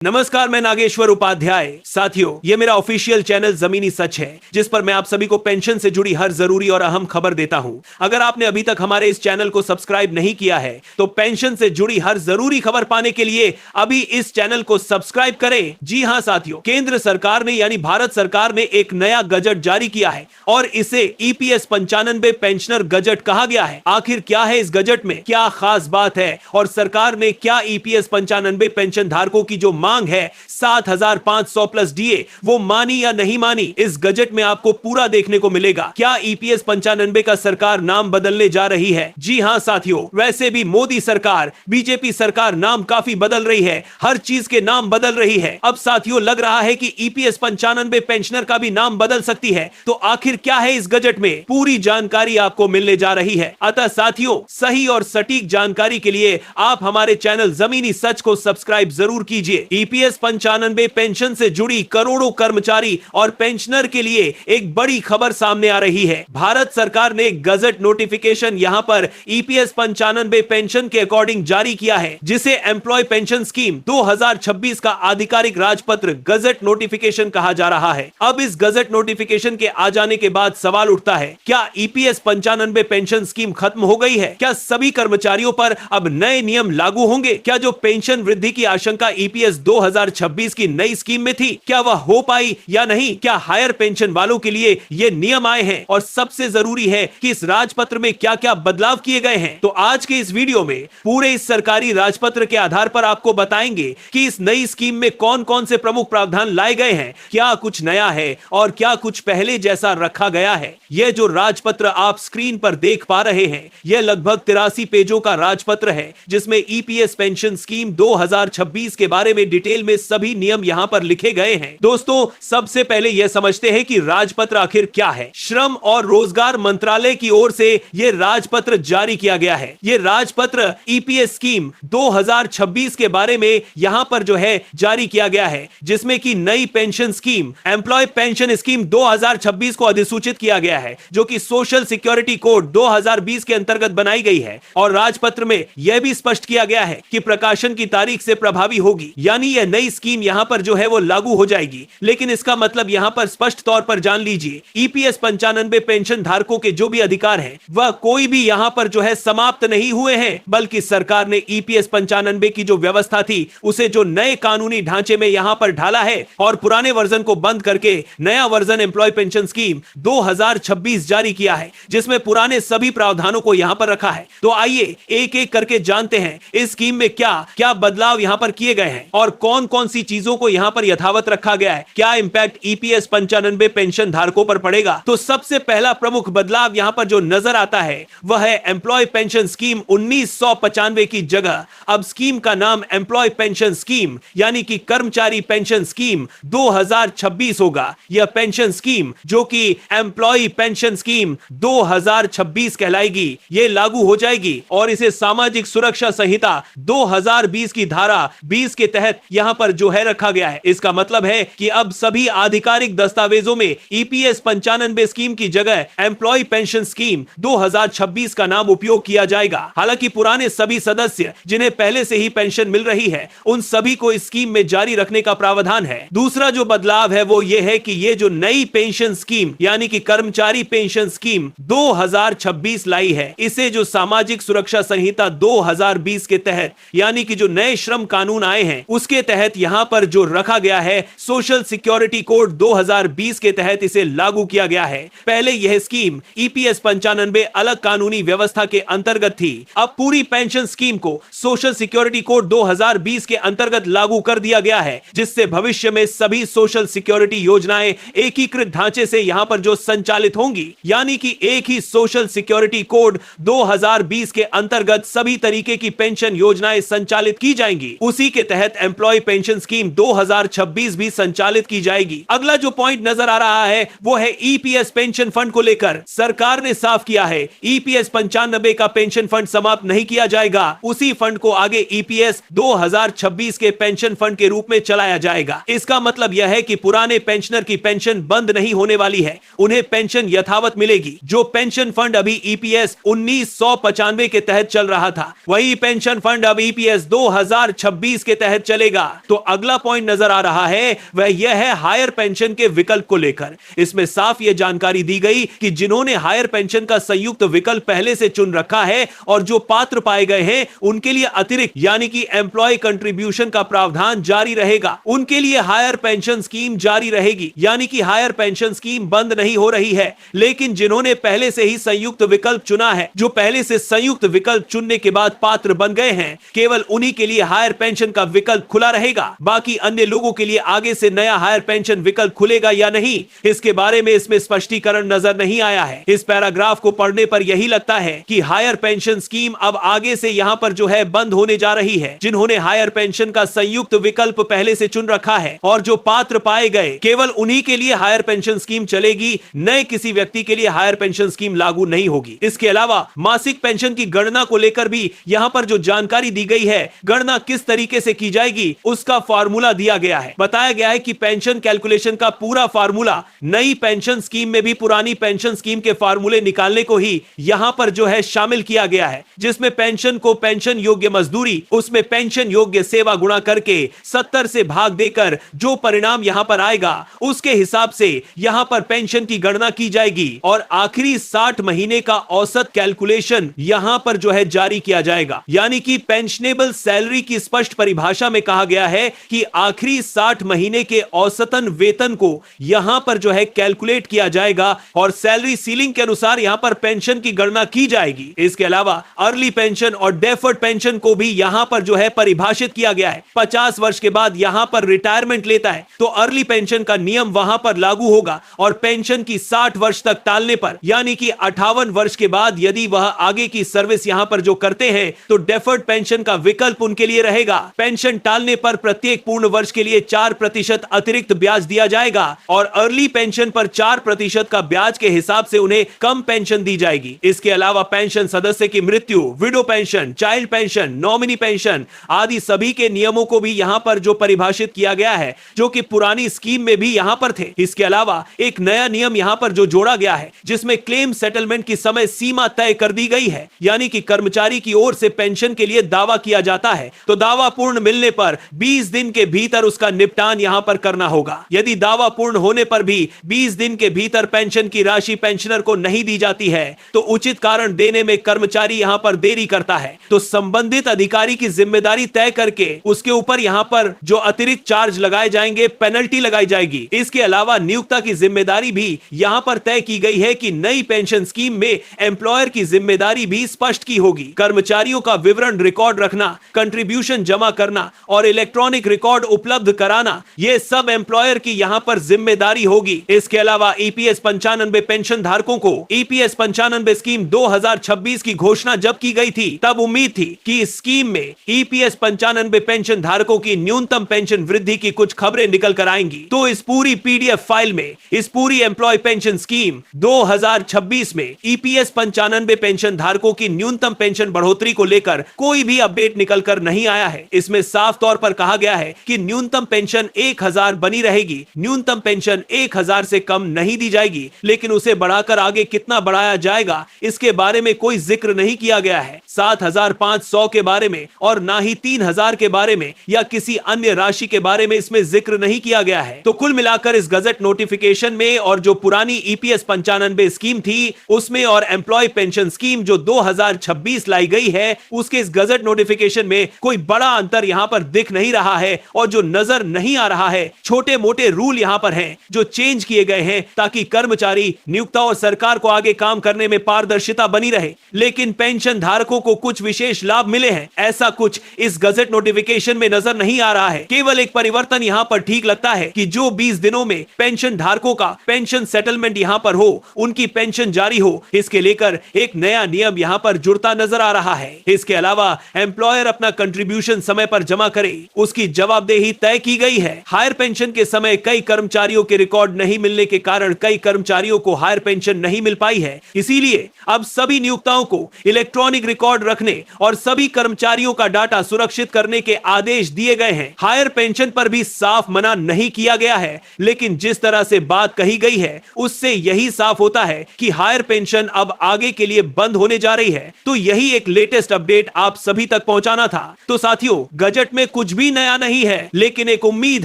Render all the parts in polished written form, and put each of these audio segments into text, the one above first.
नमस्कार, मैं नागेश्वर उपाध्याय। साथियों, ये मेरा ऑफिशियल चैनल जमीनी सच है, जिस पर मैं आप सभी को पेंशन से जुड़ी हर जरूरी और अहम खबर देता हूं। अगर आपने अभी तक हमारे इस चैनल को सब्सक्राइब नहीं किया है तो पेंशन से जुड़ी हर जरूरी खबर पाने के लिए अभी इस चैनल को सब्सक्राइब करें। जी हां साथियों, केंद्र सरकार ने यानी भारत सरकार ने एक नया गजट जारी किया है और इसे EPS 95 पेंशनर गजट कहा गया है। आखिर क्या है इस गजट में, क्या खास बात है और सरकार ने क्या EPS 95 पेंशन धारकों की जो मांग है 7,500 प्लस DA वो मानी या नहीं मानी, इस गजट में आपको पूरा देखने को मिलेगा। क्या EPS 95 का सरकार नाम बदलने जा रही है? जी हां साथियों, वैसे भी मोदी सरकार, बीजेपी सरकार नाम काफी बदल रही है, हर चीज के नाम बदल रही है। अब साथियों लग रहा है कि EPS 95 पेंशनर का भी नाम बदल सकती है। तो आखिर क्या है इस गजट में, पूरी जानकारी आपको मिलने जा रही है। अतः साथियों, सही और सटीक जानकारी के लिए आप हमारे चैनल जमीनी सच को सब्सक्राइब जरूर कीजिए। EPS 95 पेंशन से जुड़ी करोड़ों कर्मचारी और पेंशनर के लिए एक बड़ी खबर सामने आ रही है। भारत सरकार ने गजट नोटिफिकेशन यहां पर EPS 95 पेंशन के अकॉर्डिंग जारी किया है, जिसे एम्प्लॉय पेंशन स्कीम 2026 का आधिकारिक राजपत्र गजट नोटिफिकेशन कहा जा रहा है। अब इस गजट नोटिफिकेशन के आ जाने के बाद सवाल उठता है, क्या EPS 95 पेंशन स्कीम खत्म हो गई है? क्या सभी कर्मचारियों पर अब नए नियम लागू होंगे? क्या जो पेंशन वृद्धि की आशंका EPS 2026 की नई स्कीम में थी, क्या वह हो पाई या नहीं? क्या हायर पेंशन वालों के लिए ये नियम आए हैं? और सबसे जरूरी है कि इस राजपत्र में क्या क्या बदलाव किए गए हैं। तो आज के इस वीडियो में पूरे इस सरकारी राजपत्र के आधार पर आपको बताएंगे कि इस नई स्कीम में कौन कौन से प्रमुख प्रावधान लाए गए हैं, क्या कुछ नया है और क्या कुछ पहले जैसा रखा गया है। यह जो राजपत्र आप स्क्रीन पर देख पा रहे हैं, यह लगभग 83 पेजों का राजपत्र है, जिसमें EPS पेंशन स्कीम 2026 के बारे में डिटेल में सभी नियम यहां पर लिखे गए हैं। दोस्तों, सबसे पहले यह समझते हैं कि राजपत्र आखिर क्या है। श्रम और रोजगार मंत्रालय की ओर से यह राजपत्र जारी किया गया है। यह राजपत्र EPS स्कीम 2026 के बारे में यहां पर जो है जारी किया गया है, जिसमें कि नई pension scheme employee pension scheme 2026 को अधिसूचित किया गया है, जो कि सोशल सिक्योरिटी कोड 2020 के अंतर्गत बनाई गई है। और राजपत्र में यह भी स्पष्ट किया गया है कि प्रकाशन की तारीख से प्रभावी होगी, यानी यह नई स्कीम यहां पर जो है वो लागू हो जाएगी। लेकिन इसका मतलब यहां पर स्पष्ट तौर पर जान लीजिए, EPS 95 पेंशन धारकों के जो भी अधिकार हैं, वह कोई भी यहां पर जो है समाप्त नहीं हुए हैं, बल्कि सरकार ने EPS 95 की जो व्यवस्था थी उसे जो नए कानूनी ढांचे में यहां पर ढाला है और पुराने वर्जन को बंद करके नया वर्जन एम्प्लॉय पेंशन स्कीम 2026 जारी किया है, जिसमें पुराने सभी प्रावधानों को यहां पर रखा है। तो आइए एक एक करके जानते हैं इस स्कीम में क्या क्या बदलाव यहां पर किए गए हैं और कौन कौन सी चीजों को यहां पर यथावत रखा गया है, क्या इंपैक्ट EPS 95 पेंशन धारकों पर पड़ेगा। तो सबसे पहला प्रमुख बदलाव यहां पर जो नजर आता है वह है एम्प्लॉय पेंशन स्कीम 1995 की जगह अब स्कीम का नाम एम्प्लॉय पेंशन स्कीम यानी कि कर्मचारी पेंशन स्कीम 2026 होगा। यह पेंशन स्कीम जो कि एम्प्लॉय पेंशन स्कीम 2026 कहलाएगी, यह लागू हो जाएगी और इसे सामाजिक सुरक्षा संहिता 2020 की धारा 20 के तहत यहां पर जो है रखा गया है। इसका मतलब है कि अब सभी आधिकारिक दस्तावेजों में EPS 95 स्कीम की जगह एम्प्लॉय पेंशन स्कीम 2026 का नाम उपयोग किया जाएगा। हालांकि पुराने सभी सदस्य जिन्हें पहले से ही पेंशन मिल रही है, उन सभी को इस स्कीम में जारी रखने का प्रावधान है। दूसरा जो बदलाव है वो ये है कि ये जो नई पेंशन स्कीम यानी कि कर्मचारी पेंशन स्कीम 2026 लाई है, इसे जो सामाजिक सुरक्षा संहिता 2020 के तहत यानी कि जो नए श्रम कानून आए हैं उसके तहत यहां पर जो रखा गया है सोशल सिक्योरिटी कोड 2020 के तहत इसे लागू किया गया है। पहले यह स्कीम EPS 95 अलग कानूनी व्यवस्था के अंतर्गत थी। अब पूरी पेंशन स्कीम को सोशल सिक्योरिटी कोड 2020 के अंतर्गत लागू कर दिया गया है, जिससे भविष्य में सभी सोशल सिक्योरिटी योजनाएं एकीकृत ढांचे से यहां पर जो संचालित होंगी, यानी कि एक ही सोशल सिक्योरिटी कोड 2020 के अंतर्गत सभी तरीके की पेंशन योजनाएं संचालित की जाएंगी। उसी के तहत एम्प्लॉय पेंशन स्कीम 2026 भी संचालित की जाएगी। अगला जो पॉइंट नजर आ रहा है वो है EPS पेंशन फंड को लेकर सरकार ने साफ किया है EPS 95 का पेंशन फंड समाप्त नहीं किया जाएगा, उसी फंड को आगे EPS 2026 के पेंशन फंड के रूप में चलाया जाएगा। इसका मतलब यह है कि पुराने पेंशनर की पेंशन बंद नहीं होने वाली है, उन्हें पेंशन यथावत मिलेगी। जो पेंशन फंड अभी EPS 1995 के तहत चल रहा था, वही पेंशन फंड अब EPS 2026 के तहत चलेगा। रहेगा। तो अगला पॉइंट नजर आ रहा है वह यह है हायर पेंशन के विकल्प को लेकर। इसमें साफ यह जानकारी दी गई कि जिन्होंने हायर पेंशन का संयुक्त विकल्प पहले से चुन रखा है और जो पात्र पाए गए हैं उनके लिए अतिरिक्त यानी कि एम्प्लॉय कंट्रीब्यूशन का प्रावधान जारी रहेगा। उनके लिए हायर पेंशन स्कीम जारी रहेगी, यानी कि हायर पेंशन स्कीम बंद नहीं हो रही है। लेकिन जिन्होंने पहले से ही संयुक्त विकल्प चुना है, जो पहले से संयुक्त विकल्प चुनने के बाद पात्र बन गए हैं, केवल उन्हीं के लिए हायर पेंशन का विकल्प खुला रहेगा। बाकी अन्य लोगों के लिए आगे से नया हायर पेंशन विकल्प खुलेगा या नहीं, इसके बारे में इसमें स्पष्टीकरण नजर नहीं आया है। इस पैराग्राफ को पढ़ने पर यही लगता है कि हायर पेंशन स्कीम अब आगे से यहां पर जो है बंद होने जा रही है। जिन्होंने हायर पेंशन का संयुक्त विकल्प पहले से चुन रखा है और जो पात्र पाए गए, केवल उन्हीं के लिए हायर पेंशन स्कीम चलेगी, नए किसी व्यक्ति के लिए हायर पेंशन स्कीम लागू नहीं होगी। इसके अलावा मासिक पेंशन की गणना को लेकर भी यहां पर जो जानकारी दी गई है, गणना किस तरीके से की जाएगी उसका फार्मूला दिया गया है। बताया गया है कि पेंशन कैलकुलेशन का पूरा फार्मूला नई पेंशन स्कीम में भी पुरानी पेंशन स्कीम के फार्मूले निकालने को ही यहां पर जो है शामिल किया गया है, जिसमें पेंशन को पेंशन योग्य मजदूरी, उसमें पेंशन योग्य सेवा गुणा करके 70 से भाग देकर जो परिणाम यहां पर आएगा उसके हिसाब से यहां पर पेंशन की गणना की जाएगी और आखिरी 60 महीने का औसत कैलकुलेशन यहां पर जो है जारी किया जाएगा। यानी कि पेंशनेबल सैलरी की स्पष्ट परिभाषा में कहा गया है कि आखिरी 60 महीने के औसतन वेतन को यहां पर जो है कैलकुलेट किया जाएगा और सैलरी सीलिंग के अनुसार यहां पर पेंशन की गणना की जाएगी। इसके अलावा अर्ली पेंशन और डेफर्ड पेंशन को भी यहां पर जो है परिभाषित किया गया है। 50 वर्ष के बाद यहां पर रिटायरमेंट लेता है तो अर्ली पेंशन का नियम वहां पर लागू होगा और पेंशन की 60 वर्ष तक टालने पर यानी कि 58 वर्ष के बाद यदि वह आगे की सर्विस यहां पर जो करते हैं तो डेफर्ड पेंशन का विकल्प उनके लिए रहेगा। पेंशन टालने पर प्रत्येक पूर्ण वर्ष के लिए 4% अतिरिक्त ब्याज दिया जाएगा और अर्ली पेंशन पर 4% का ब्याज के हिसाब से उन्हें कम पेंशन दी जाएगी। इसके अलावा पेंशन सदस्य की मृत्यु, window pension, child pension, nominee pension आदि सभी के नियमों को भी यहां पर जो परिभाषित किया गया है, जो कि पुरानी स्कीम में भी यहां पर थे। इसके अलावा एक नया नियम यहां पर जो जोड़ा गया है, जिसमें क्लेम सेटलमेंट की समय सीमा तय कर दी गई है। यानी कि कर्मचारी की ओर से पेंशन के लिए दावा किया जाता है तो दावा पूर्ण मिलने पर 20 दिन के भीतर उसका निपटान यहां पर करना होगा। यदि दावा पूर्ण होने पर भी 20 दिन के भीतर पेंशन की राशि पेंशनर को नहीं दी जाती है तो उचित कारण देने में कर्मचारी यहां पर देरी करता है तो संबंधित अधिकारी की जिम्मेदारी तय करके उसके ऊपर यहां पर जो अतिरिक्त चार्ज लगाए जाएंगे, पेनल्टी लगाई जाएगी। इसके अलावा नियोक्ता की जिम्मेदारी भी यहां पर तय की गई है कि नई पेंशन स्कीम में एम्प्लॉयर की जिम्मेदारी भी स्पष्ट की होगी। कर्मचारियों का विवरण रिकॉर्ड रखना, कंट्रीब्यूशन जमा करना और इलेक्ट्रॉनिक रिकॉर्ड उपलब्ध कराना, ये सब एम्प्लॉयर की यहां पर जिम्मेदारी होगी। इसके अलावा ईपीएस 95 पेंशन धारकों को ईपीएस 95 स्कीम 2026 की घोषणा जब की गई थी तब उम्मीद थी कि इस स्कीम में ईपीएस 95 पेंशन धारकों की न्यूनतम पेंशन वृद्धि की कुछ खबरें निकल कर आएंगी। तो इस पूरी पीडीएफ फाइल में इस पूरी एम्प्लॉय पेंशन स्कीम 2026 में ईपीएस 95 पेंशन धारकों की न्यूनतम पेंशन बढ़ोतरी को लेकर कोई भी अपडेट निकल कर नहीं आया है। इसमें साफ तौर पर कहा गया है कि न्यूनतम पेंशन 1000 बनी रहेगी, न्यूनतम पेंशन 1000 से कम नहीं दी जाएगी, लेकिन उसे बढ़ाकर आगे कितना बढ़ाया जाएगा इसके बारे में कोई जिक्र नहीं किया गया है। 7500 के बारे में और ना ही 3000 के बारे में या किसी अन्य राशि के बारे में इसमें जिक्र नहीं किया गया है। तो कुल मिलाकर इस गजट नोटिफिकेशन में और जो पुरानी ईपीएस 95 स्कीम थी उसमें और एम्प्लॉय पेंशन स्कीम जो 2026 लाई गई है उसके इस गजट नोटिफिकेशन में कोई बड़ा अंतर यहां पर दिख नहीं रहा है और जो नजर नहीं आ रहा है, छोटे मोटे रूल यहां पर हैं जो चेंज किए गए हैं ताकि कर्मचारी, नियोक्ता और सरकार को आगे काम करने में पारदर्शिता बनी रहे। लेकिन पेंशन धारकों को कुछ विशेष लाभ मिले हैं, ऐसा कुछ इस गजट नोटिफिकेशन में नजर नहीं आ रहा है। केवल एक परिवर्तन यहां पर ठीक लगता है कि जो 20 दिनों में पेंशन धारकों का पेंशन सेटलमेंट यहां पर हो, उनकी पेंशन जारी हो, इसके लेकर एक नया नियम यहां पर जुड़ता नजर आ रहा है। इसके अलावा एम्प्लॉयर अपना कंट्रीब्यूशन समय पर जमा करे, उसकी जवाबदेही तय की गई है। हायर पेंशन के समय कई कर्मचारियों के रिकॉर्ड नहीं मिलने के कारण कई कर्मचारियों को हायर पेंशन नहीं मिल पाई है। इसीलिए अब सभी नियोक्ताओं को इलेक्ट्रॉनिक रिकॉर्ड रखने और सभी कर्मचारियों का डाटा सुरक्षित करने के आदेश दिए गए हैं। हायर पेंशन पर भी साफ मना नहीं किया गया है, लेकिन जिस तरह से बात कही गई है उससे यही साफ होता है कि हायर पेंशन अब आगे के लिए बंद होने जा रही है। तो यही एक लेटेस्ट अपडेट आप सभी तक पहुंचाना था। तो साथियों, गजट में कुछ कुछ भी नया नहीं है, लेकिन एक उम्मीद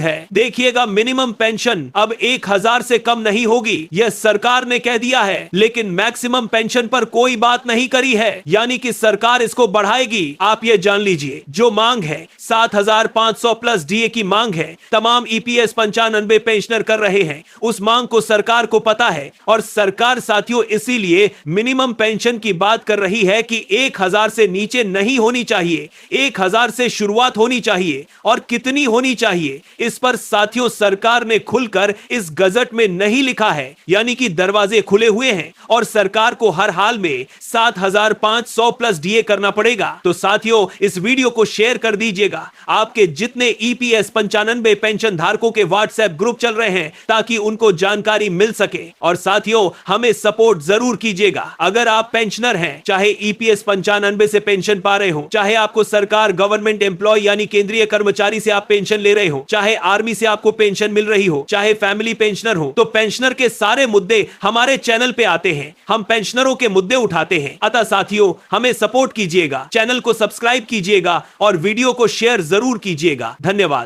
है। देखिएगा, मिनिमम पेंशन अब 1000 से कम नहीं होगी, यह सरकार ने कह दिया है, लेकिन मैक्सिमम पेंशन पर कोई बात नहीं करी है, यानी कि सरकार इसको बढ़ाएगी। आप ये जान लीजिए, जो मांग है 7500 प्लस डीए की मांग है, तमाम ईपीएस 95 पेंशनर कर रहे हैं। उस मांग को सरकार को पता है और सरकार साथियों इसीलिए मिनिमम पेंशन की बात कर रही है कि 1000 से नीचे नहीं होनी चाहिए, 1000 से शुरुआत होनी चाहिए। और कितनी होनी चाहिए, इस पर साथियों सरकार ने खुलकर इस गजट में नहीं लिखा है, यानी कि दरवाजे खुले हुए हैं और सरकार को हर हाल में 7500 प्लस डीए करना पड़ेगा। तो साथियों, इस वीडियो को शेयर कर दीजिएगा। आपके जितने ईपीएस 95 पेंशन धारकों के व्हाट्सएप ग्रुप चल रहे हैं, ताकि उनको जानकारी मिल सके। और साथियों, हमें सपोर्ट जरूर कीजिएगा। अगर आप पेंशनर हैं, चाहे ईपीएस 95 से पेंशन पा रहे हो, चाहे आपको सरकार गवर्नमेंट एम्प्लॉय यानी केंद्रीय कर्मचारी से आप पेंशन ले रहे हो, चाहे आर्मी से आपको पेंशन मिल रही हो, चाहे फैमिली पेंशनर हो, तो पेंशनर के सारे मुद्दे हमारे चैनल पे आते हैं। हम पेंशनरों के मुद्दे उठाते हैं। अतः साथियों, हमें सपोर्ट कीजिएगा, चैनल को सब्सक्राइब कीजिएगा और वीडियो को शेयर जरूर कीजिएगा। धन्यवाद।